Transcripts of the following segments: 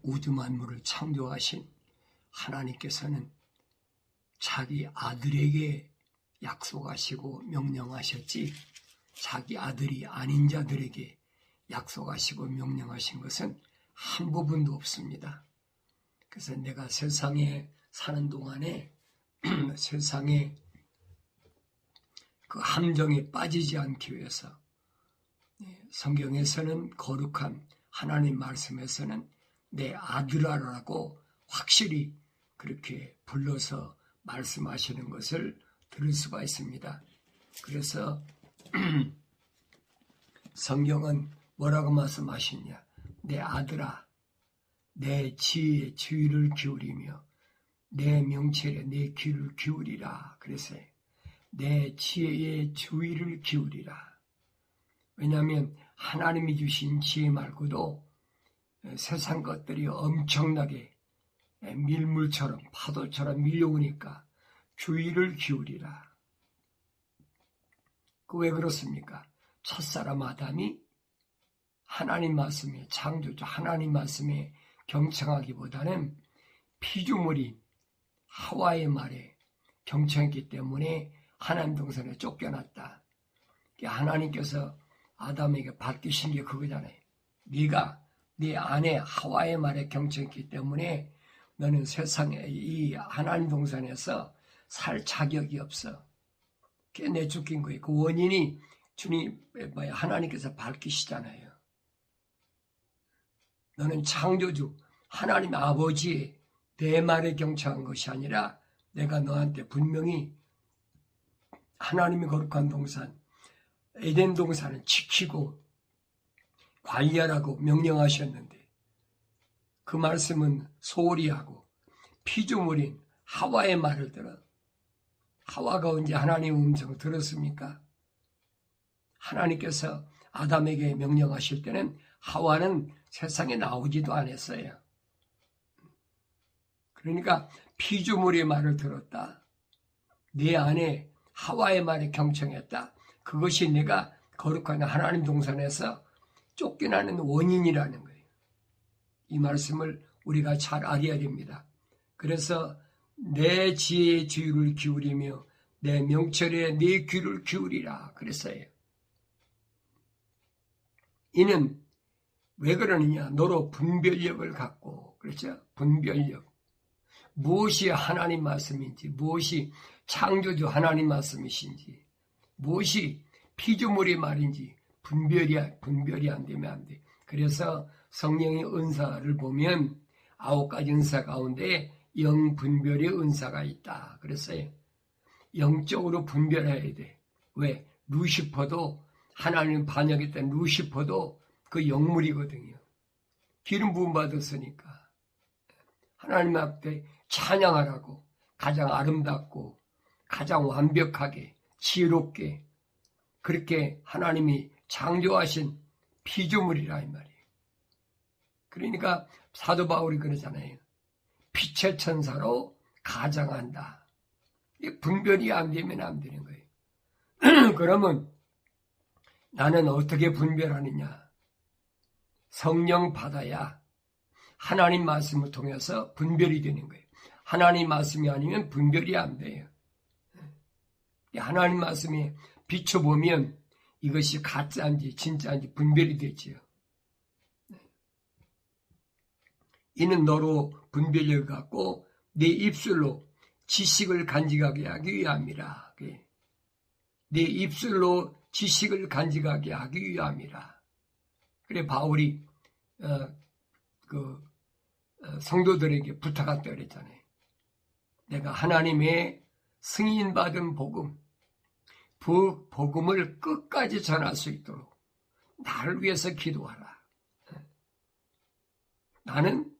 우주 만물을 창조하신 하나님께서는 자기 아들에게 약속하시고 명령하셨지 자기 아들이 아닌 자들에게 약속하시고 명령하신 것은 한 부분도 없습니다. 그래서 내가 세상에 사는 동안에 세상에 그 함정에 빠지지 않기 위해서 성경에서는 거룩한 하나님 말씀에서는 내 아들아라고 확실히 그렇게 불러서 말씀하시는 것을 들을 수가 있습니다. 그래서 성경은 뭐라고 말씀하시냐? 내 아들아, 내 지혜에 주의를 기울이며 내 명철에 내 귀를 기울이라. 그래서 내 지혜에 주의를 기울이라. 왜냐하면 하나님이 주신 지혜 말고도 세상 것들이 엄청나게 밀물처럼 파도처럼 밀려오니까 주의를 기울이라. 그 왜 그렇습니까? 첫사람 아담이 하나님 말씀에 창조주 하나님 말씀에 경청하기보다는 피조물인 하와의 말에 경청했기 때문에 하나님 동산에 쫓겨났다. 하나님께서 아담에게 밝히신 게 그거잖아요. 네가 네 아내 하와의 말에 경청했기 때문에 너는 세상에 이 하나님 동산에서 살 자격이 없어. 그게 내쫓긴 거예요. 그 원인이 주님 하나님께서 밝히시잖아요. 너는 창조주 하나님 아버지의 내 말에 경청한 것이 아니라 내가 너한테 분명히 하나님의 거룩한 동산 에덴 동산을 지키고 관리하라고 명령하셨는데 그 말씀은 소홀히 하고 피조물인 하와의 말을 들어. 하와가 언제 하나님의 음성을 들었습니까? 하나님께서 아담에게 명령하실 때는 하와는 세상에 나오지도 않았어요. 그러니까 피조물의 말을 들었다. 내 안에 하와의 말에 경청했다. 그것이 내가 거룩한 하나님 동산에서 쫓겨나는 원인이라는 거예요. 이 말씀을 우리가 잘 알아야 됩니다. 그래서 내 지혜의 주의를 기울이며 내 명철에 내 귀를 기울이라 그랬어요. 이는 왜 그러느냐? 너로 분별력을 갖고, 그렇죠? 분별력. 무엇이 하나님 말씀인지, 무엇이 창조주 하나님 말씀이신지, 무엇이 피조물의 말인지 분별이 안 되면 안 돼. 그래서 성령의 은사를 보면 9가지 은사 가운데 영분별의 은사가 있다. 그랬어요. 영적으로 분별해야 돼. 왜? 루시퍼도 하나님 반역했던 루시퍼도 그 영물이거든요. 기름 부음 받았으니까 하나님 앞에 찬양하라고 가장 아름답고 가장 완벽하게 지혜롭게 그렇게 하나님이 창조하신 피조물이라 이 말이에요. 그러니까 사도 바울이 그러잖아요. 빛의 천사로 가장한다. 분별이 안 되면 안 되는 거예요. 그러면 나는 어떻게 분별하느냐? 성령 받아야 하나님 말씀을 통해서 분별이 되는 거예요. 하나님 말씀이 아니면 분별이 안 돼요. 하나님 말씀에 비춰보면 이것이 가짜인지 진짜인지 분별이 되지요. 이는 너로 분별력을 갖고 내 입술로 지식을 간직하게 하기 위함이라. 내 입술로 지식을 간직하게 하기 위함이라. 그래 바울이 성도들에게 부탁했다 그랬잖아요. 내가 하나님의 승인받은 복음, 그 복음을 끝까지 전할 수 있도록 나를 위해서 기도하라. 나는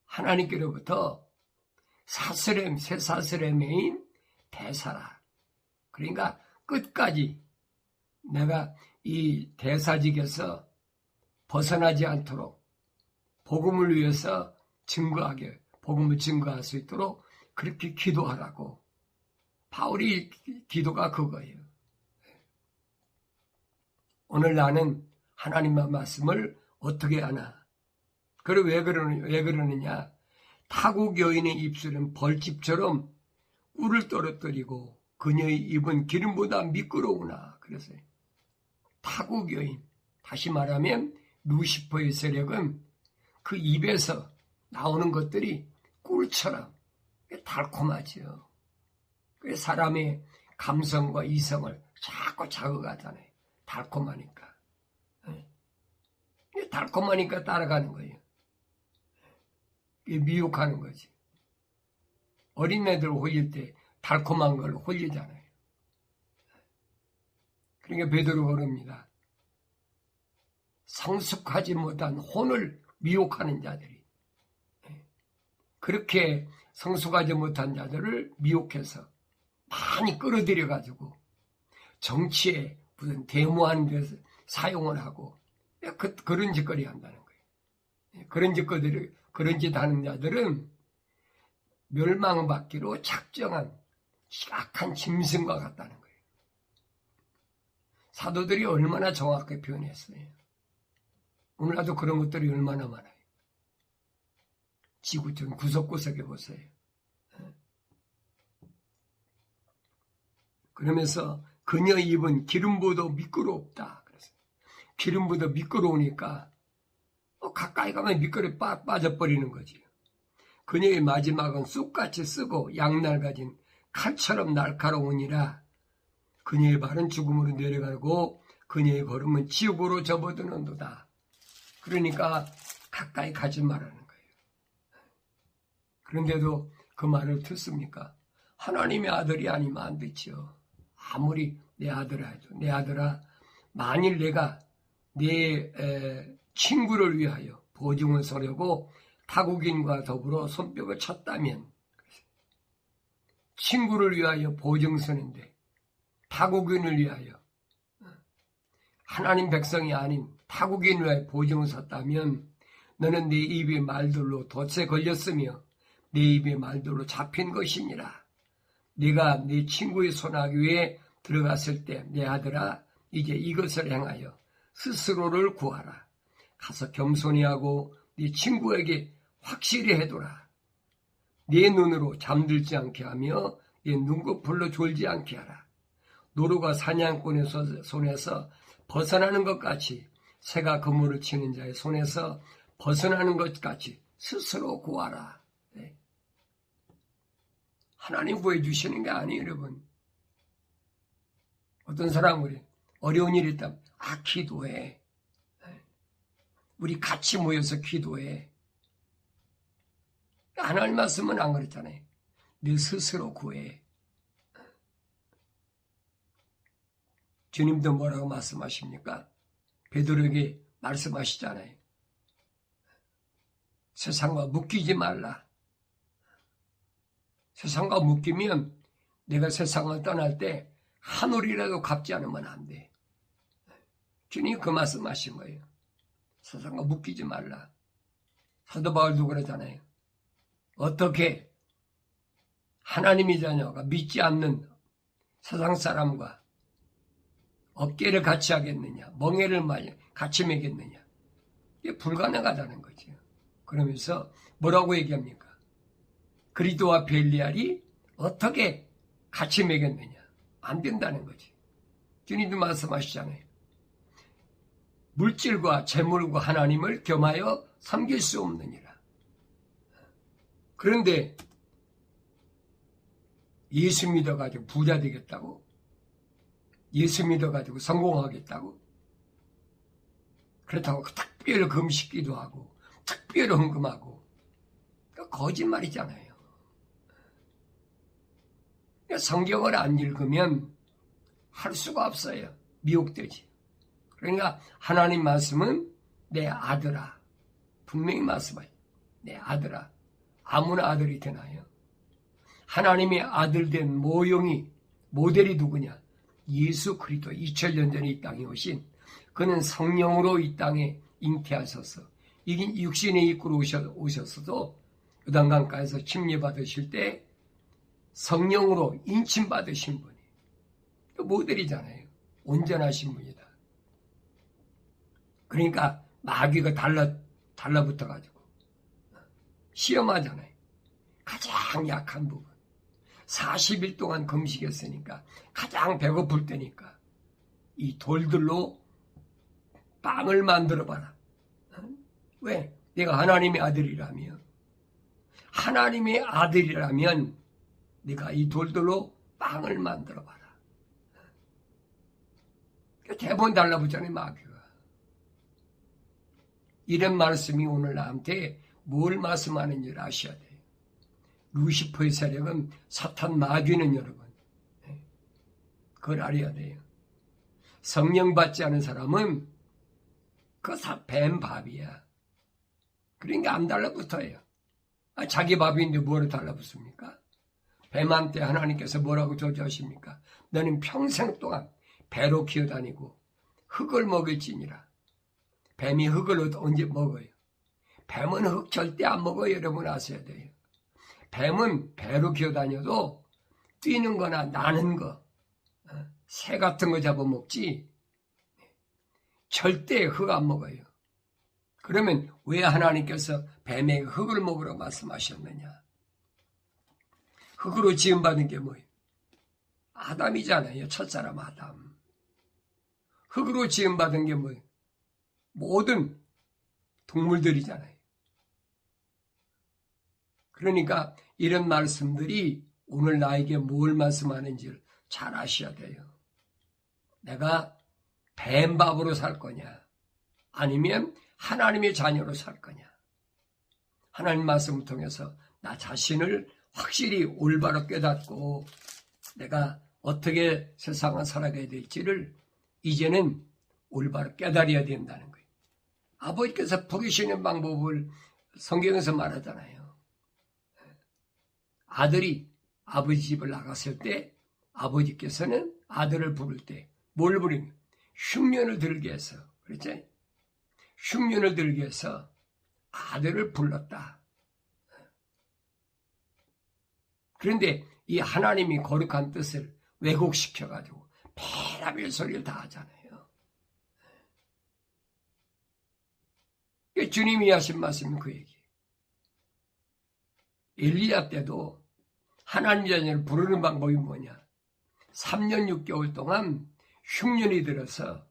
하나님께로부터 새 사스레메인 대사라. 그러니까 끝까지 내가 이 대사직에서 벗어나지 않도록 복음을 위해서 복음을 증거할 수 있도록 그렇게 기도하라고. 바울이 기도가 그거예요. 오늘 나는 하나님의 말씀을 어떻게 하나? 그래 왜 그러느냐? 타국 여인의 입술은 벌집처럼 꿀을 떨어뜨리고 그녀의 입은 기름보다 미끄러우나. 그래서요. 타국 여인, 다시 말하면 루시퍼의 세력은 그 입에서 나오는 것들이 꿀처럼 달콤하죠. 그래서 사람의 감성과 이성을 자꾸 자극하잖아요. 달콤하니까. 달콤하니까 따라가는 거예요. 미혹하는 거지. 어린애들 홀릴 때 달콤한 걸 홀리잖아요. 그러니까 베드로가 그럽니다. 성숙하지 못한 혼을 미혹하는 자들이. 그렇게 성숙하지 못한 자들을 미혹해서 많이 끌어들여가지고 정치에 무슨 데모하는 데서 사용을 하고 그런 짓거리 한다는 거예요. 그런 짓 하는 자들은 멸망받기로 작정한 악한 짐승과 같다는 거예요. 사도들이 얼마나 정확하게 표현했어요. 오늘날도 그런 것들이 얼마나 많아요. 지구촌 구석구석에 보세요. 그러면서 그녀 입은 기름보다 미끄럽다. 그래서 기름보다 미끄러우니까 가까이 가면 미끄러 빠져버리는 거지. 그녀의 마지막은 쑥같이 쓰고 양날 가진 칼처럼 날카로우니라. 그녀의 발은 죽음으로 내려가고 그녀의 걸음은 지옥으로 접어드는도다. 그러니까 가까이 가지 말라는 거예요. 그런데도 그 말을 듣습니까? 하나님의 아들이 아니면 안 되죠. 아무리 내 아들아 해도 내 아들아, 만일 내가 내 친구를 위하여 보증을 서려고 타국인과 더불어 손뼉을 쳤다면, 친구를 위하여 보증 서는데 타국인을 위하여, 하나님 백성이 아닌 타국인을 위하여 보증을 섰다면 너는 내 입의 말들로 덫에 걸렸으며 내 입의 말들로 잡힌 것이니라. 네가 네 친구의 손아귀에 들어갔을 때 내 아들아, 이제 이것을 행하여 스스로를 구하라. 가서 겸손히 하고 네 친구에게 확실히 해둬라. 네 눈으로 잠들지 않게 하며 네 눈꺼풀로 졸지 않게 하라. 노루가 사냥꾼의 손에서 벗어나는 것 같이, 새가 그물을 치는 자의 손에서 벗어나는 것 같이 스스로 구하라. 네. 하나님 구해주시는 게 아니에요, 여러분. 어떤 사람은 어려운 일이 있다면 기도해. 우리 같이 모여서 기도해. 하나님 말씀은 안 그랬잖아요. 내 스스로 구해. 주님도 뭐라고 말씀하십니까? 베드로에게 말씀하시잖아요. 세상과 묶이지 말라. 세상과 묶이면 내가 세상을 떠날 때 한 올이라도 갚지 않으면 안 돼. 주님이 그 말씀하신 거예요. 세상과 묶이지 말라. 사도 바울도 그러잖아요. 어떻게 하나님의 자녀가 믿지 않는 세상 사람과 어깨를 같이 하겠느냐, 멍에를 같이 매겠느냐. 이게 불가능하다는 거죠. 그러면서 뭐라고 얘기합니까? 그리스도와 벨리알이 어떻게 같이 매겠느냐. 안 된다는 거지. 주님도 말씀하시잖아요. 물질과 재물과 하나님을 겸하여 섬길 수 없느니라. 그런데 예수 믿어가지고 부자 되겠다고? 예수 믿어가지고 성공하겠다고? 그렇다고 특별 금식기도 하고 특별 헌금하고 거짓말이잖아요. 성경을 안 읽으면 할 수가 없어요. 미혹되지. 그러니까 하나님 말씀은 내 아들아. 분명히 말씀하죠. 내 아들아. 아무나 아들이 되나요? 하나님의 아들 된 모델이 누구냐? 예수 그리스도 2000년 전에 이 땅에 오신 그는 성령으로 이 땅에 잉태하셔서 이긴 육신의 입구로 오셨어도 요단강가에서 침례받으실 때 성령으로 인침받으신 분이 모델이잖아요. 온전하신 분이다. 그러니까 마귀가 달라붙어가지고 시험하잖아요. 가장 약한 부분. 40일 동안 금식했으니까 가장 배고플 때니까 이 돌들로 빵을 만들어봐라. 왜? 내가 하나님의 아들이라며. 하나님의 아들이라면 네가 이 돌들로 빵을 만들어봐라. 대본 달라붙잖아요, 마귀가. 이런 말씀이 오늘 나한테 뭘 말씀하는지 아셔야 돼요. 루시퍼의 세력은 사탄 마귀는 여러분. 그걸 알아야 돼요. 성령 받지 않은 사람은 그 뱀 밥이야. 그러니까 안 달라붙어요. 자기 밥인데 뭐로 달라붙습니까? 뱀한테 하나님께서 뭐라고 저주하십니까? 너는 평생 동안 배로 기어다니고 흙을 먹을지니라. 뱀이 흙을 언제 먹어요? 뱀은 흙 절대 안 먹어요. 여러분 아셔야 돼요. 뱀은 배로 기어다녀도 뛰는 거나 나는 거, 새 같은 거 잡아먹지 절대 흙 안 먹어요. 그러면 왜 하나님께서 뱀에게 흙을 먹으라고 말씀하셨느냐? 흙으로 지음받은 게 뭐예요? 아담이잖아요. 첫사람 아담. 흙으로 지음받은 게 뭐예요? 모든 동물들이잖아요. 그러니까 이런 말씀들이 오늘 나에게 뭘 말씀하는지를 잘 아셔야 돼요. 내가 뱀밥으로 살 거냐? 아니면 하나님의 자녀로 살 거냐? 하나님 말씀을 통해서 나 자신을 확실히 올바로 깨닫고 내가 어떻게 세상을 살아가야 될지를 이제는 올바로 깨달아야 된다는 거예요. 아버지께서 부르시는 방법을 성경에서 말하잖아요. 아들이 아버지 집을 나갔을 때 아버지께서는 아들을 부를 때 뭘 부르냐? 흉년을 들게 해서, 그렇지? 흉년을 들게 해서 아들을 불렀다. 그런데 이 하나님이 거룩한 뜻을 왜곡시켜가지고 별의별 소리를 다 하잖아요. 주님이 하신 말씀은 그 얘기예요. 엘리야 때도 하나님 자녀를 부르는 방법이 뭐냐? 3년 6개월 동안 흉년이 들어서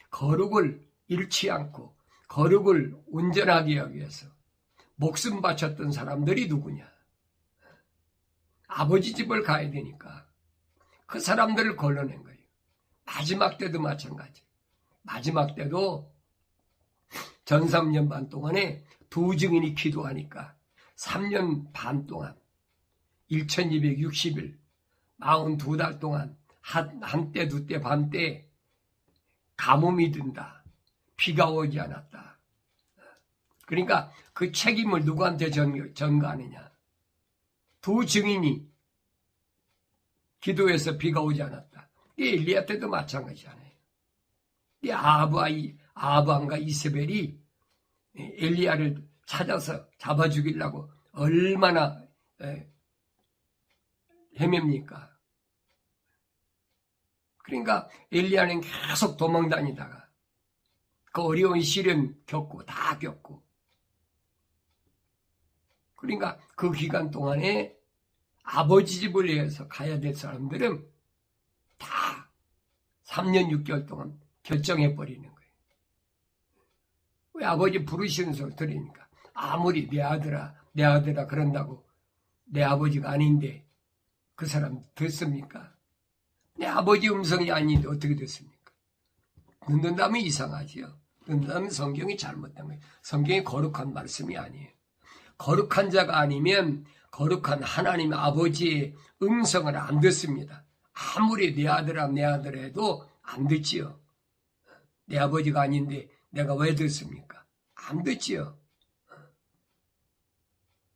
거룩을 잃지 않고 거룩을 온전하게 하기 위해서 목숨 바쳤던 사람들이 누구냐? 아버지 집을 가야 되니까 그 사람들을 걸러낸 거예요. 마지막 때도 마찬가지. 마지막 때도 전 3년 반 동안에 두 증인이 기도하니까 3년 반 동안 1260일 42달 동안 한때 두때 반때 가뭄이 든다. 비가 오지 않았다. 그러니까 그 책임을 누구한테 전가하느냐? 두 증인이 기도해서 비가 오지 않았다. 엘리야 때도 마찬가지잖아요. 이 아합과 이세벨이 엘리야를 찾아서 잡아 죽이려고 얼마나 헤맵니까? 그러니까 엘리야는 계속 도망다니다가 그 어려운 시련 겪고 다 겪고 그러니까 그 기간 동안에 아버지 집을 위해서 가야 될 사람들은 다 3년 6개월 동안 결정해버리는 거예요. 왜 아버지 부르시는 소리 들으니까 아무리 내 아들아 그런다고 내 아버지가 아닌데 그 사람 듣습니까? 내 아버지 음성이 아닌데 어떻게 됐습니까? 듣는다면 이상하지요. 듣는다면 성경이 잘못된 거예요. 성경이 거룩한 말씀이 아니에요. 거룩한 자가 아니면 거룩한 하나님 아버지의 음성을 안 듣습니다. 아무리 내 아들아 해도 안 듣지요. 내 아버지가 아닌데 내가 왜 듣습니까? 안 듣지요.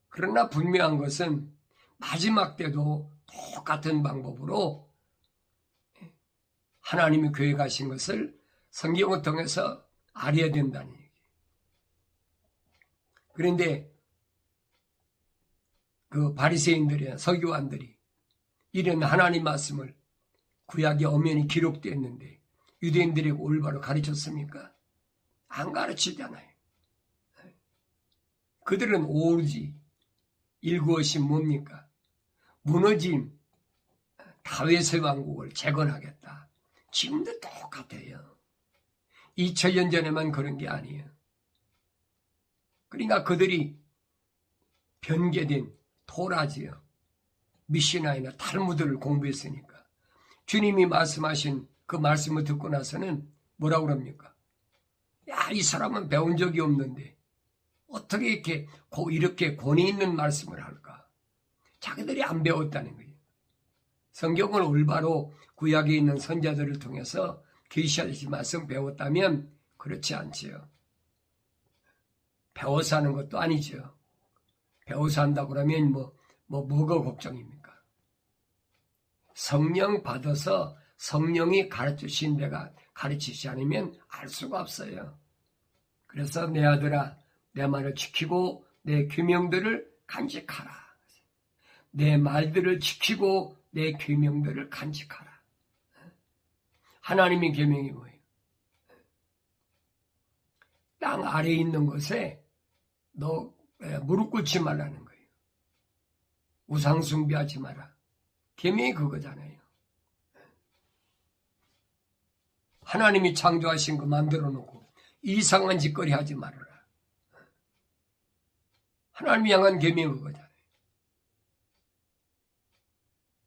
그러나 분명한 것은 마지막 때도 똑같은 방법으로 하나님이 교회 가신 것을 성경을 통해서 알아야 된다는 얘기예요. 그런데 그 바리새인들이나 서기관들이 이런 하나님 말씀을 구약에 엄연히 기록되어 있는데 유대인들에게 올바로 가르쳤습니까? 안 가르치잖아요. 그들은 오로지 일구엇이 뭡니까? 무너진 다윗의 왕국을 재건하겠다. 지금도 똑같아요. 2000년 전에만 그런 게 아니에요. 그러니까 그들이 변개된 토라지요. 미시나이나 탈무드를 공부했으니까 주님이 말씀하신 그 말씀을 듣고 나서는 뭐라고 그럽니까? 야, 이 사람은 배운 적이 없는데 어떻게 이렇게 권위 있는 말씀을 할까? 자기들이 안 배웠다는 거예요. 성경을 올바로 구약에 있는 선자들을 통해서 계시하신 말씀 배웠다면 그렇지 않지요. 배워서 하는 것도 아니죠. 배워서 한다고 그러면 뭐가 걱정입니까? 성령 받아서 성령이 가르치신 데가 가르치지 않으면 알 수가 없어요. 그래서 내 아들아, 내 말을 지키고 내 규명들을 간직하라. 내 말들을 지키고 내 규명들을 간직하라. 하나님의 계명이 뭐예요? 땅 아래에 있는 것에 너 무릎 꿇지 말라는 거예요. 우상 숭배하지 마라. 계명이 그거잖아요. 하나님이 창조하신 거 만들어 놓고 이상한 짓거리 하지 말아라. 하나님이 향한 계명이 그거잖아요.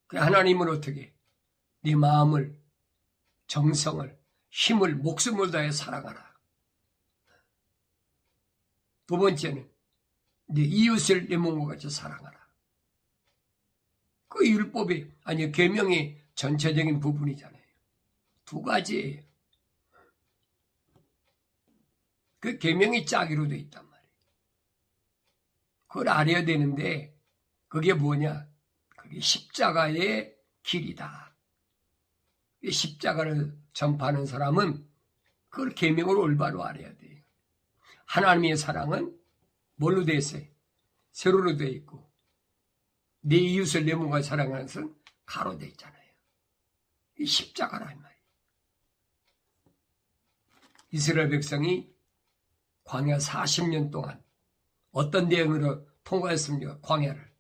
하나님은 어떻게 네 마음을, 정성을, 힘을, 목숨을 다해 사랑하라. 두 번째는 네 이웃을 내 몸과 같이 사랑하라. 그 율법이 아니 계명의 전체적인 부분이잖아요. 두 가지예요. 그 계명이 짜기로 돼 있단 말이에요. 그걸 알아야 되는데 그게 뭐냐? 그게 십자가의 길이다. 십자가를 전파하는 사람은 그걸 계명으로 올바로 알아야 돼요. 하나님의 사랑은 뭘로 되어 있어요? 세로로 되어 있고 내 이웃을 내 몸과 사랑하는 것은 가로 되어 있잖아요. 이 십자가란 말이에요. 이스라엘 백성이 광야 40년 동안 어떤 대응으로 통과했습니까? 광야를.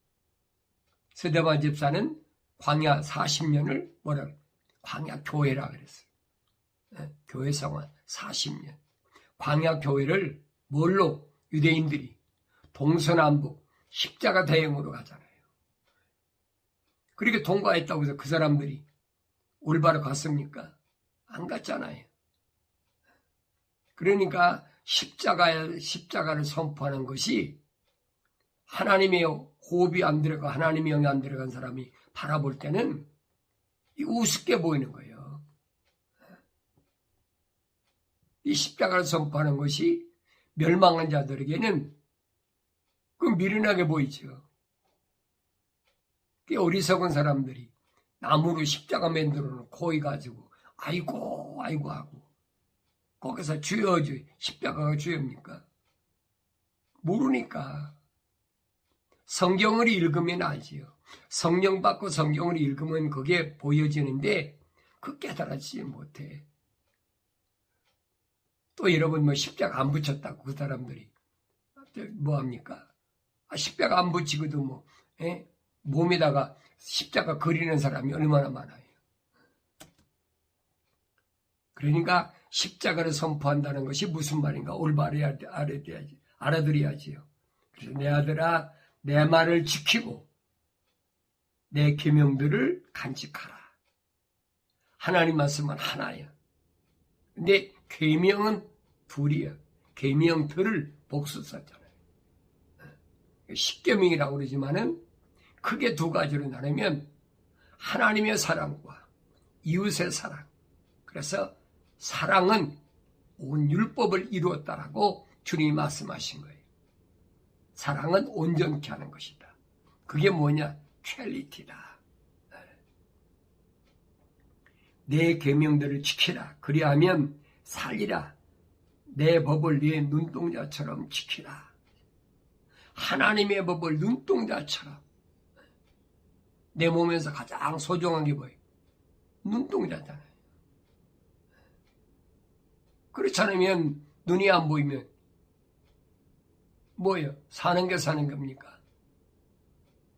스데반 집사는 광야 40년을 뭐라고? 광야 교회라 그랬어요. 교회 생활 40년. 광야 교회를 뭘로? 유대인들이 동서남북 십자가 대행으로 가잖아요. 그렇게 통과했다고 해서 그 사람들이 올바로 갔습니까? 안 갔잖아요. 그러니까 십자가를 선포하는 것이 하나님의 호흡이 안 들어가 하나님의 영이 안 들어간 사람이 바라볼 때는 우습게 보이는 거예요. 이 십자가를 선포하는 것이 멸망한 자들에게는 그 미련하게 보이죠. 어리석은 사람들이 나무로 십자가 만들어 놓고 거기 가지고 아이고 하고 거기서 주여 십자가가 주여입니까? 모르니까. 성경을 읽으면 알지요. 성령 받고 성경을 읽으면 그게 보여지는데 그 깨달아지지 못해. 또 여러분 십자가 안 붙였다고 그 사람들이 뭐합니까? 십자가 안 붙이고도 몸에다가 십자가 그리는 사람이 얼마나 많아요. 그러니까 십자가를 선포한다는 것이 무슨 말인가 올바로 알아들어야지요. 그래서 내 아들아 내 말을 지키고 내 계명들을 간직하라. 하나님 말씀은 하나야. 근데 계명은 둘이야. 계명들을 복수 썼잖아요. 십계명이라고 그러지만은 크게 두 가지로 나누면 하나님의 사랑과 이웃의 사랑. 그래서 사랑은 온 율법을 이루었다라고 주님이 말씀하신 거예요. 사랑은 온전케 하는 것이다. 그게 뭐냐? 퀄리티다. 내 계명들을 지키라. 그리하면 살리라. 내 법을 네 눈동자처럼 지키라. 하나님의 법을 눈동자처럼. 내 몸에서 가장 소중한 게 뭐예요? 눈동자잖아요. 그렇지 않으면 눈이 안 보이면 뭐예요? 사는 게 사는 겁니까?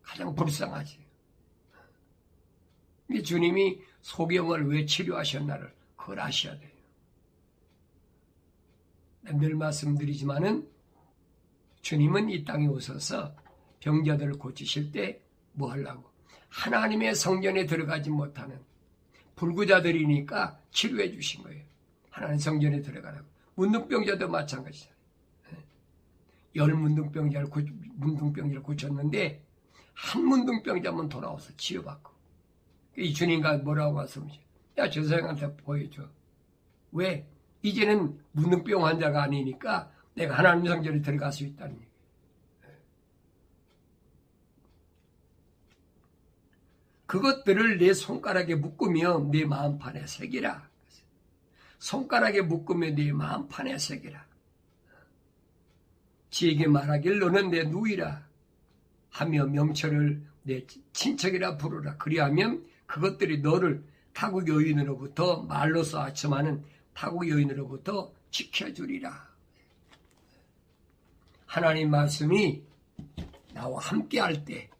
가장 불쌍하지. 이 주님이 소경을 왜 치료하셨나를 그걸 아셔야 돼요. 늘 말씀드리지만은 주님은 이 땅에 오셔서 병자들을 고치실 때 뭐 하려고? 하나님의 성전에 들어가지 못하는 불구자들이니까 치료해 주신 거예요. 하나님 성전에 들어가라고. 문둥병자도 마찬가지잖아요. 10 문둥병자를 고쳤는데 한 문둥병자만 돌아와서 치료받고. 이 주님과 뭐라고 말씀하시죠? 야, 저 사람한테 보여줘. 왜? 이제는 문둥병 환자가 아니니까 내가 하나님 성전에 들어갈 수 있다는 얘기예요. 그것들을 내 손가락에 묶으며 내 마음판에 새기라. 손가락에 묶으며 내 마음판에 새기라. 지에게 말하길 너는 내 누이라 하며 명철을 내 친척이라 부르라. 그리하면 그것들이 너를 타국 여인으로부터 말로서 아첨하는 타국 여인으로부터 지켜주리라. 하나님 말씀이 나와 함께 할 때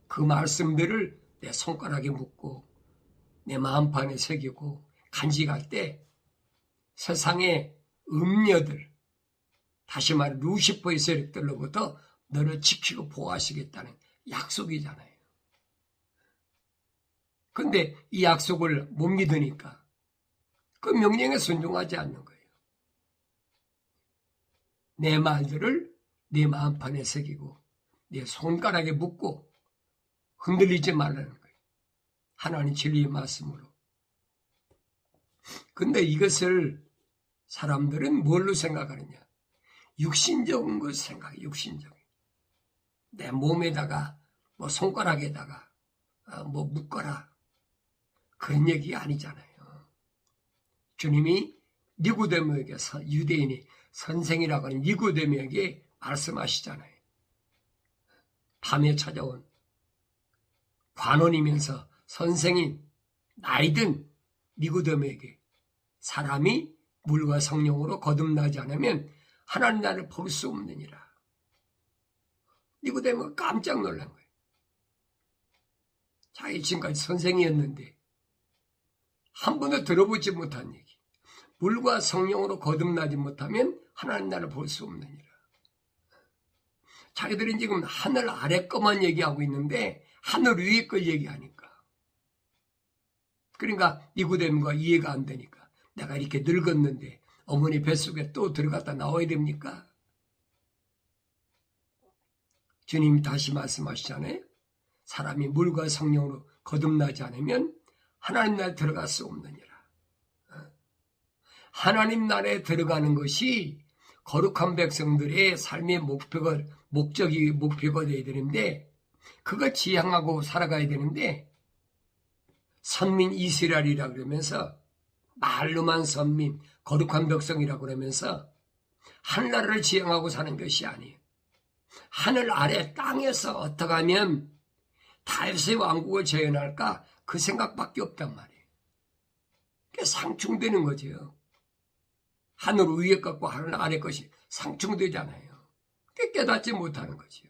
그 말씀들을 내 손가락에 묶고 내 마음판에 새기고 간직할 때 세상의 음녀들, 다시 말해 루시퍼의 세력들로부터 너를 지키고 보호하시겠다는 약속이잖아요. 근데 이 약속을 못 믿으니까 그 명령에 순종하지 않는 거예요. 내 말들을 내 마음판에 새기고 내 손가락에 묶고 흔들리지 말라는 거예요. 하나님 진리의 말씀으로. 근데 이것을 사람들은 뭘로 생각하느냐? 육신적인 걸 생각해. 육신적인. 내 몸에다가 뭐 손가락에다가 뭐 묶어라. 그런 얘기 아니잖아요. 주님이 니고데모에게 유대인이 선생이라고 하는 니고데모에게 말씀하시잖아요. 밤에 찾아온 관원이면서 선생인 나이든 니고데모에게 사람이 물과 성령으로 거듭나지 않으면 하나님 나라를 볼 수 없느니라. 니고데모가 깜짝 놀란 거예요. 자기 지금까지 선생이었는데 한 번도 들어보지 못한 얘기. 물과 성령으로 거듭나지 못하면 하나님 나라를 볼 수 없느니라. 자기들은 지금 하늘 아래 것만 얘기하고 있는데 하늘 위에 걸 얘기하니까. 그러니까 니고데모가 이해가 안 되니까. 내가 이렇게 늙었는데 어머니 뱃속에 또 들어갔다 나와야 됩니까? 주님이 다시 말씀하시잖아요. 사람이 물과 성령으로 거듭나지 않으면 하나님 나라에 들어갈 수 없느니라. 하나님 나라에 들어가는 것이 거룩한 백성들의 삶의 목표가 되어야 되는데 그걸 지향하고 살아가야 되는데 선민 이스라엘이라 그러면서 말로만 선민, 거룩한 백성이라고 그러면서 하늘나라를 지향하고 사는 것이 아니에요. 하늘 아래 땅에서 어떻게 하면 다윗의 왕국을 재현할까 그 생각밖에 없단 말이에요. 그게 상충되는 거죠. 하늘 위에 것과 하늘 아래 것이 상충되잖아요. 그게 깨닫지 못하는 거죠.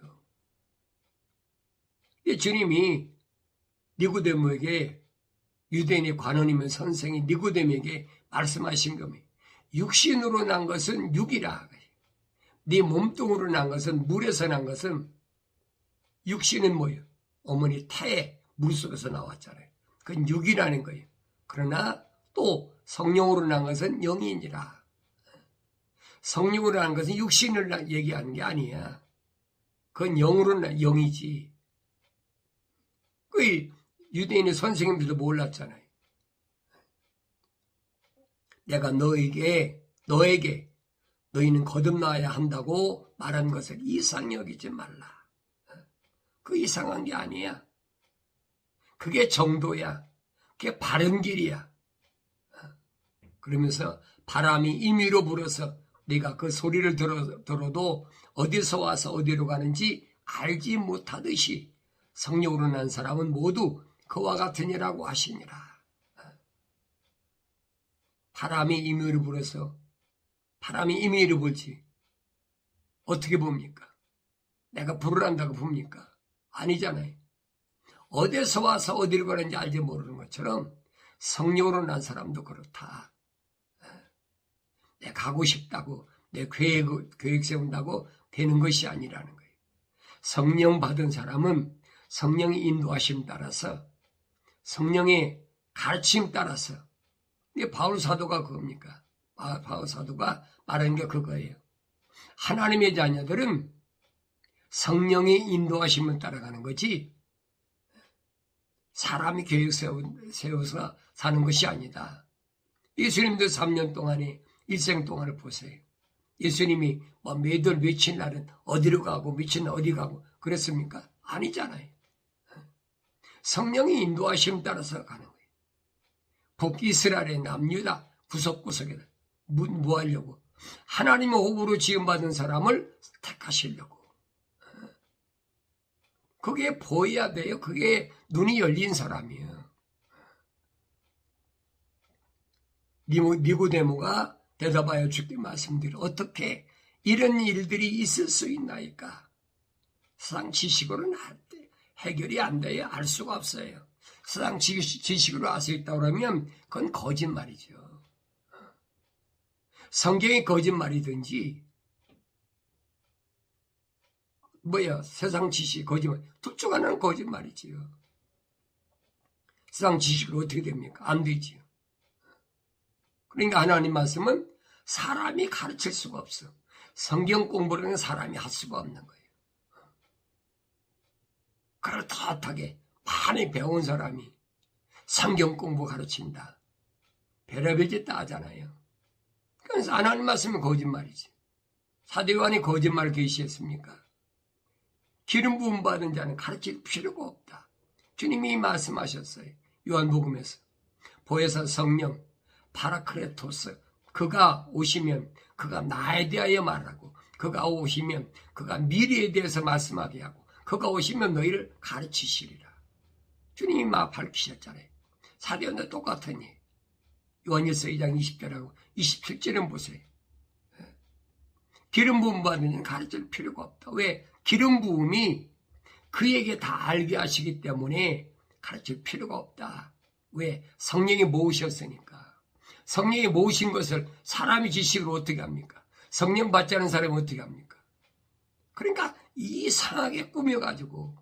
주님이 니고데모에게 유대인의 관원이면 선생이 니고데모에게 말씀하신 겁니다. 육신으로 난 것은 육이라. 네 몸뚱으로 난 것은 물에서 난 것은 육신은 뭐예요? 어머니 태에 물속에서 나왔잖아요. 그건 육이라는 거예요. 그러나 또 성령으로 난 것은 영이니라. 성령으로 난 것은 육신을 얘기하는 게 아니야. 그건 영으로 난 영이지. 그 유대인의 선생님들도 몰랐잖아요. 내가 너에게 너희는 거듭나야 한다고 말한 것을 이상히 여기지 말라. 그 이상한 게 아니야. 그게 정도야. 그게 바른 길이야. 그러면서 바람이 임의로 불어서 내가 그 소리를 들어도 어디서 와서 어디로 가는지 알지 못하듯이 성령으로 난 사람은 모두 그와 같으니라고 하시니라. 바람이 임의로 불어서 바람이 임의로 불지 어떻게 봅니까? 내가 불을 한다고 봅니까? 아니잖아요. 어디서 와서 어디로 가는지 알지 모르는 것처럼 성령으로 난 사람도 그렇다. 내가 가고 싶다고 내 계획 세운다고 되는 것이 아니라는 거예요. 성령 받은 사람은 성령의 인도하심 따라서 성령의 가르침 따라서 바울 사도가 그겁니까? 바울 사도가 말하는 게 그거예요. 하나님의 자녀들은 성령의 인도하심을 따라가는 거지 사람이 계획 세워서 사는 것이 아니다. 예수님도 3년 동안에 일생 동안을 보세요. 예수님이 매달 며칠 날은 어디로 가고 며칠 날 어디 가고 그랬습니까? 아니잖아요. 성령의 인도하심 따라서 가는 거예요. 북이스라엘의 남유다 구석구석에 뭐 하려고? 하나님의 호흡으로 지음받은 사람을 택하시려고. 그게 보여야 돼요. 그게 눈이 열린 사람이에요. 니고데모가 대답하여 주께 말씀드려 어떻게 이런 일들이 있을 수 있나이까? 세상 지식으로는 해결이 안 돼요. 알 수가 없어요. 세상 지식으로 알 수 있다고 그러면 그건 거짓말이죠. 성경이 거짓말이든지 세상 지식 거짓말 둘 중 하나는 거짓말이지요. 세상 지식으로 어떻게 됩니까? 안 되지요. 그러니까 하나님 말씀은 사람이 가르칠 수가 없어. 성경 공부를 사람이 할 수가 없는 거예요. 그렇다하게 많이 배운 사람이 성경 공부 가르친다. 별의별 짓 다 하잖아요. 그래서 하나님 말씀은 거짓말이지. 사도요한이 거짓말을 계시했습니까? 기름 부음 받은 자는 가르칠 필요가 없다. 주님이 말씀하셨어요. 요한복음에서. 보혜사 성령 파라크레토스 그가 오시면 그가 나에 대하여 말하고 그가 오시면 그가 미래에 대해서 말씀하게 하고 그가 오시면 너희를 가르치시리라. 주님이 막 밝히셨잖아요. 사도요한도 똑같으니 요한일서 2장 20절하고 27절은 보세요. 기름 부음 받은 자는 가르칠 필요가 없다. 왜? 기름 부음이 그에게 다 알게 하시기 때문에 가르칠 필요가 없다. 왜? 성령이 모으셨으니까. 성령이 모으신 것을 사람이 지식으로 어떻게 합니까? 성령 받지 않은 사람이 어떻게 합니까? 그러니까 이상하게 꾸며가지고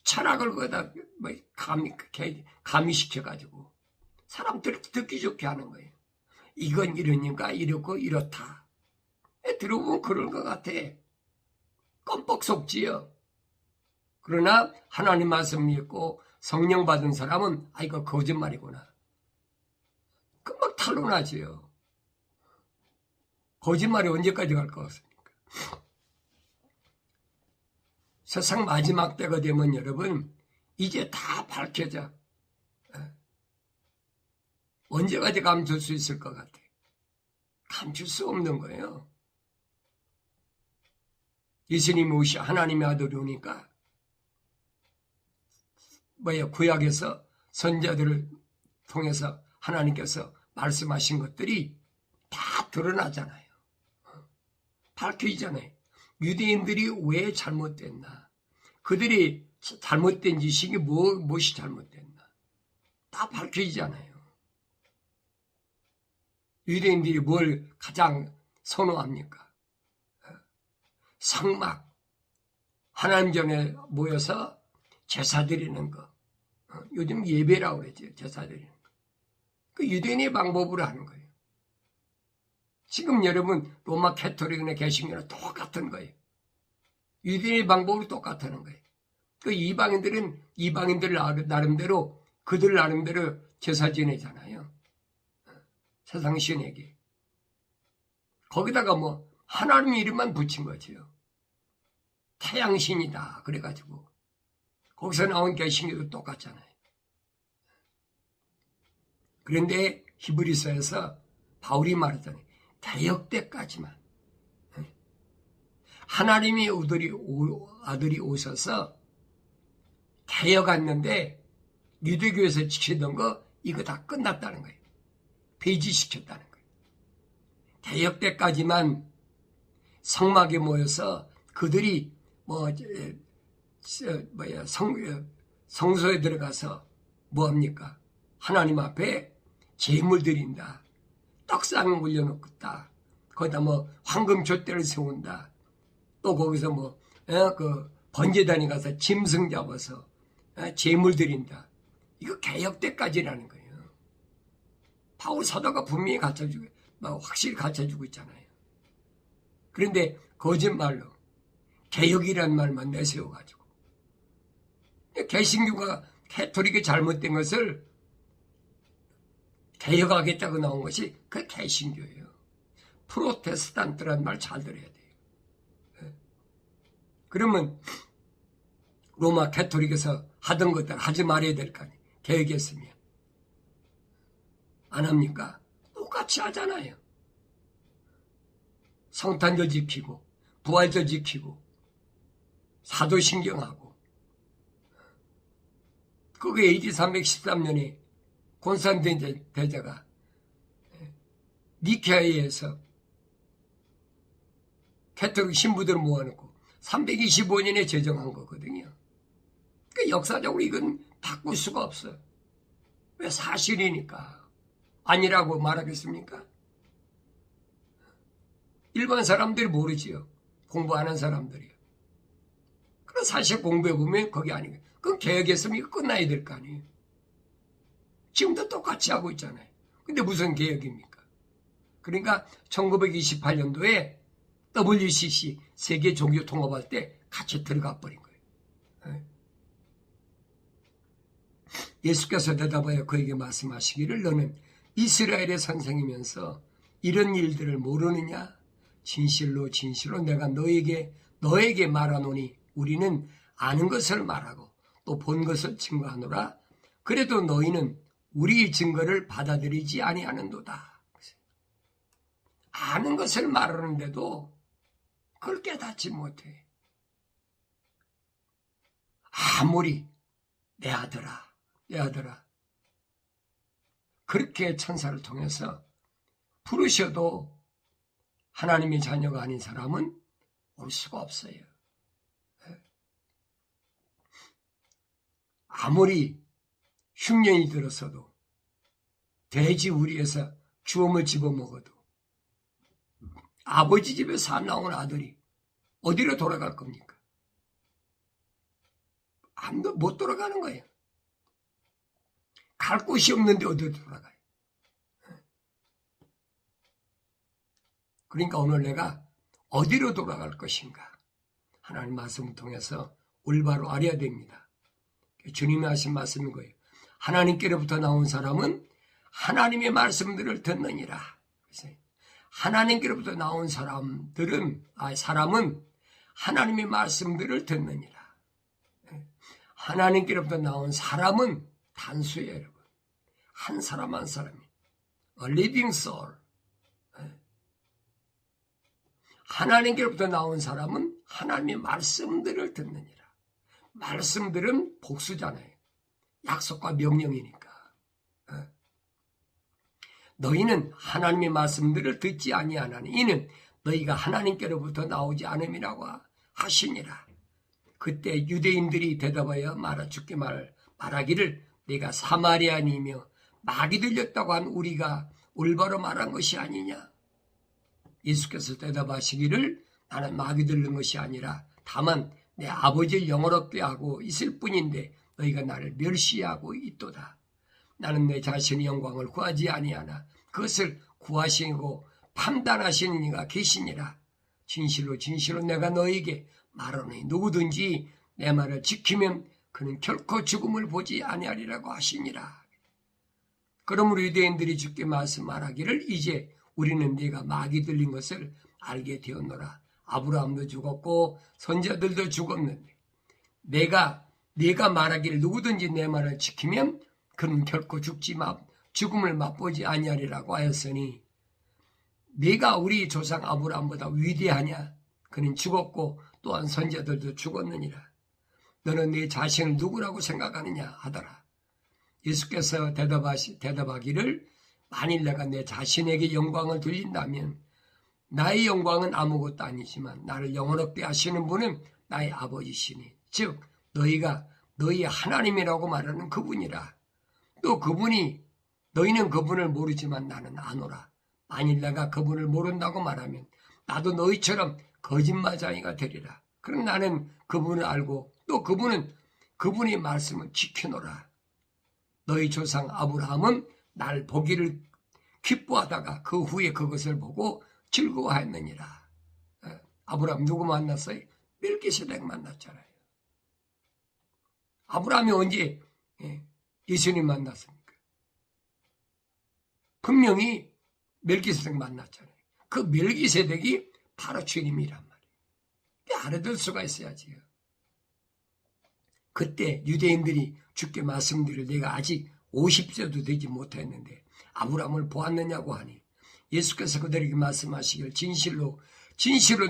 철학을 거기다 가미시켜가지고 사람들 듣기 좋게 하는 거예요. 이건 이러니까 이렇고 이렇다. 들어보면 그럴 것 같아. 껌뻑 속지요. 그러나 하나님 말씀 믿고 성령 받은 사람은 이거 거짓말이구나. 금방 탄로나지요. 거짓말이 언제까지 갈 것 같습니까? 세상 마지막 때가 되면 여러분 이제 다 밝혀져. 언제까지 감출 수 있을 것 같아? 감출 수 없는 거예요. 예수님이 오시 하나님의 아들이 오니까 구약에서 선자들을 통해서 하나님께서 말씀하신 것들이 다 드러나잖아요. 밝혀지잖아요. 유대인들이 왜 잘못됐나? 그들이 잘못된 지식이 무엇이 잘못됐나? 다 밝혀지잖아요. 유대인들이 뭘 가장 선호합니까? 성막, 하나님 전에 모여서 제사 드리는 거. 요즘 예배라고 그러죠. 제사 드리는 거. 그 유대인의 방법으로 하는 거예요. 지금 여러분 로마 캐토릭이나 개신교나 똑같은 거예요. 유대인의 방법으로 똑같다는 거예요. 그 이방인들은 이방인들 나름대로 그들 나름대로 제사 지내잖아요. 세상 신에게. 거기다가 하나님 이름만 붙인 거지요. 태양신이다. 그래가지고 거기서 나온 개신교도 똑같잖아요. 그런데 히브리서에서 바울이 말하잖아요. 개역 때까지만 하나님이 아들이 오셔서 개역했는데 유대교에서 지키던 거 이거 다 끝났다는 거예요. 폐지시켰다는 거예요. 개역 때까지만 성막에 모여서 그들이 성소에 들어가서 뭐합니까? 하나님 앞에 제물 드린다. 떡상 올려놓겠다. 거기다 황금 푯대를 세운다. 또 거기서 번제단에 가서 짐승 잡아서 제물 드린다. 이거 개혁 때까지라는 거예요. 바울 사도가 분명히 확실히 가르쳐주고 있잖아요. 그런데 거짓말로 개혁이라는 말만 내세워가지고 개신교가 캐톨릭이 잘못된 것을 개혁하겠다고 나온 것이 그 개신교예요. 프로테스탄트란 말 잘 들어야 돼요. 그러면 로마 캐톨릭에서 하던 것들 하지 말아야 될 거 아니에요. 개혁했으면. 안 합니까? 똑같이 하잖아요. 성탄절 지키고 부활절 지키고 사도신경하고. 그게 AD 313년에 곤스탄틴 대제가 니케아에서 캐톨릭 신부들을 모아놓고 325년에 제정한 거거든요. 그러니까 역사적으로 이건 바꿀 수가 없어요. 왜? 사실이니까. 아니라고 말하겠습니까? 일반 사람들이 모르지요. 공부하는 사람들이요. 그럼 사실 공부해보면 거기 아니에요. 그럼 개혁했으면 이거 끝나야 될 거 아니에요. 지금도 똑같이 하고 있잖아요. 근데 무슨 개혁입니까? 그러니까 1928년도에 WCC 세계 종교 통합할 때 같이 들어가 버린 거예요. 예수께서 대답하여 그에게 말씀하시기를 너는 이스라엘의 선생이면서 이런 일들을 모르느냐? 진실로 진실로 내가 너에게 말하노니 우리는 아는 것을 말하고 또 본 것을 증거하노라. 그래도 너희는 우리 증거를 받아들이지 아니하는도다. 아는 것을 말하는데도 그걸 깨닫지 못해. 아무리 내 아들아 그렇게 천사를 통해서 부르셔도 하나님의 자녀가 아닌 사람은 올 수가 없어요. 아무리 흉년이 들었어도 돼지 우리에서 주엄을 집어먹어도 아버지 집에서 안 나온 아들이 어디로 돌아갈 겁니까? 못 돌아가는 거예요. 갈 곳이 없는데 어디로 돌아가요? 그러니까 오늘 내가 어디로 돌아갈 것인가? 하나님 말씀을 통해서 올바로 알아야 됩니다. 주님이 하신 말씀인 거예요. 하나님께로부터 나온 사람은 하나님의 말씀들을 듣느니라. 하나님께로부터 나온 사람은 하나님의 말씀들을 듣느니라. 하나님께로부터 나온 사람은 단수예요, 여러분. 한 사람 한 사람이. A living soul. 하나님께로부터 나온 사람은 하나님의 말씀들을 듣느니라. 말씀들은 복수잖아요. 약속과 명령이니까. 너희는 하나님의 말씀들을 듣지 아니하나니 이는 너희가 하나님께로부터 나오지 않음이라고 하시니라. 그때 유대인들이 대답하여 주께 말하기를 내가 사마리아인이며 마귀 들렸다고 한 우리가 올바로 말한 것이 아니냐. 예수께서 대답하시기를 나는 마귀 들린 것이 아니라 다만 내 아버지를 영원롭게 하고 있을 뿐인데 너희가 나를 멸시하고 있도다. 나는 내 자신의 영광을 구하지 아니하나 그것을 구하시고 판단하시는 이가 계시니라. 진실로 진실로 내가 너에게 말하노니 누구든지 내 말을 지키면 그는 결코 죽음을 보지 아니하리라고 하시니라. 그러므로 유대인들이 주께 말하기를 이제 우리는 네가 마귀 들린 것을 알게 되었노라. 아브라함도 죽었고 선자들도 죽었는데 네가 말하기를 누구든지 내 말을 지키면 그는 결코 죽음을 맛보지 아니하리라고 하였으니 네가 우리 조상 아브라함보다 위대하냐? 그는 죽었고 또한 선자들도 죽었느니라. 너는 네 자신을 누구라고 생각하느냐 하더라. 예수께서 대답하기를 만일 내가 내 자신에게 영광을 돌린다면 나의 영광은 아무것도 아니지만 나를 영원하게 하시는 분은 나의 아버지시니 즉 너희가 너희 하나님이라고 말하는 그분이라. 또 그분이 너희는 그분을 모르지만 나는 아노라. 만일 내가 그분을 모른다고 말하면 나도 너희처럼 거짓말쟁이가 되리라. 그럼 나는 그분을 알고 또 그분은 그분의 말씀을 지키노라. 너희 조상 아브라함은 날 보기를 기뻐하다가 그 후에 그것을 보고 즐거워했느니라. 아브라함 누구 만났어요? 멜기세덱 만났잖아요. 아브라함이 언제 예수님 만났습니까? 분명히 멜기세덱 만났잖아요. 그 멜기세덱이 바로 주님이란 말이에요. 알아들 수가 있어야지요. 그때 유대인들이 주께 말씀드릴 내가 아직 50세도 되지 못했는데 아브라함을 보았느냐고 하니 예수께서 그들에게 말씀하시길 진실로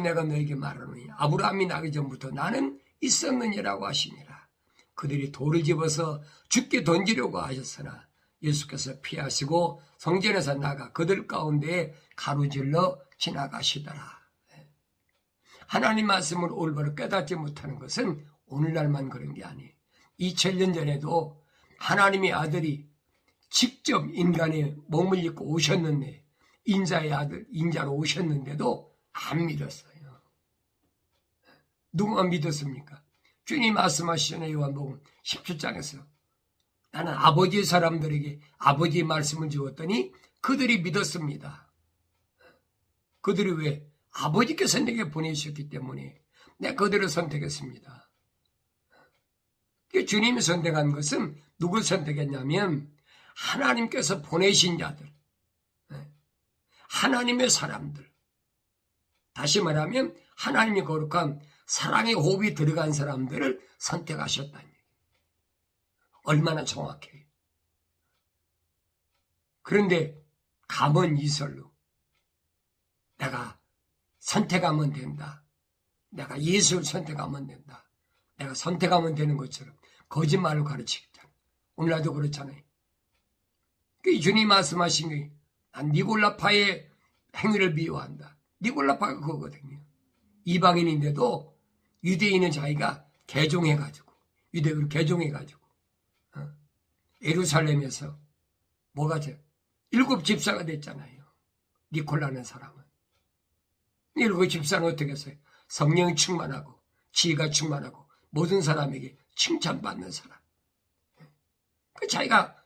내가 너에게 말하노니 아브라함이 나기 전부터 나는 있었느니라고 하시니라. 그들이 돌을 집어서 주께 던지려고 하셨으나 예수께서 피하시고 성전에서 나가 그들 가운데에 가로질러 지나가시더라. 하나님 말씀을 올바로 깨닫지 못하는 것은 오늘날만 그런 게 아니에요. 2000년 전에도 하나님의 아들이 직접 인간의 몸을 입고 오셨는데 인자의 아들, 인자로 오셨는데도 안 믿었어요. 누가 믿었습니까? 주님 말씀하시잖아요. 요한복음 17장에서 나는 아버지의 사람들에게 아버지의 말씀을 주었더니 그들이 믿었습니다. 그들이 왜? 아버지께서 내게 보내주셨기 때문에 내가 그들을 선택했습니다. 주님이 선택한 것은 누굴 선택했냐면 하나님께서 보내신 자들, 하나님의 사람들, 다시 말하면 하나님의 거룩한 사랑의 호흡이 들어간 사람들을 선택하셨다니. 얼마나 정확해요. 그런데 감언 이설로 내가 선택하면 된다. 내가 예수를 선택하면 된다. 내가 선택하면 되는 것처럼 거짓말을 가르치잖아요. 오늘날도 그렇잖아요. 주님 말씀하신 게 난 니골라파의 행위를 미워한다. 니골라파가 그거거든요. 이방인인데도 유대인은 자기가 개종해가지고 유대교를 개종해가지고 예루살렘에서 뭐가 7 집사가 됐잖아요. 니콜라는 사람은. 7 집사는 어떻게 했어요? 성령 충만하고 지혜가 충만하고 모든 사람에게 칭찬받는 사람. 자기가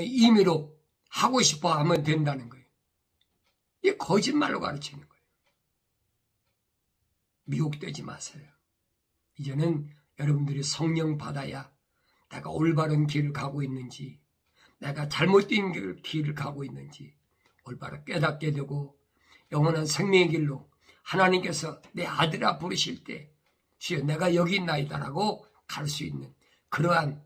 임의로 하고 싶어 하면 된다는 거예요. 이게 거짓말로 가르치는 거예요. 미혹되지 마세요. 이제는 여러분들이 성령 받아야 내가 올바른 길을 가고 있는지 내가 잘못된 길을 가고 있는지 올바로 깨닫게 되고 영원한 생명의 길로 하나님께서 내 아들아 부르실 때 주여 내가 여기 있나이다라고 갈 수 있는 그러한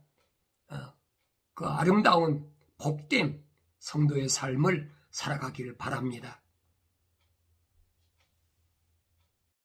그 아름다운 복된 성도의 삶을 살아가기를 바랍니다.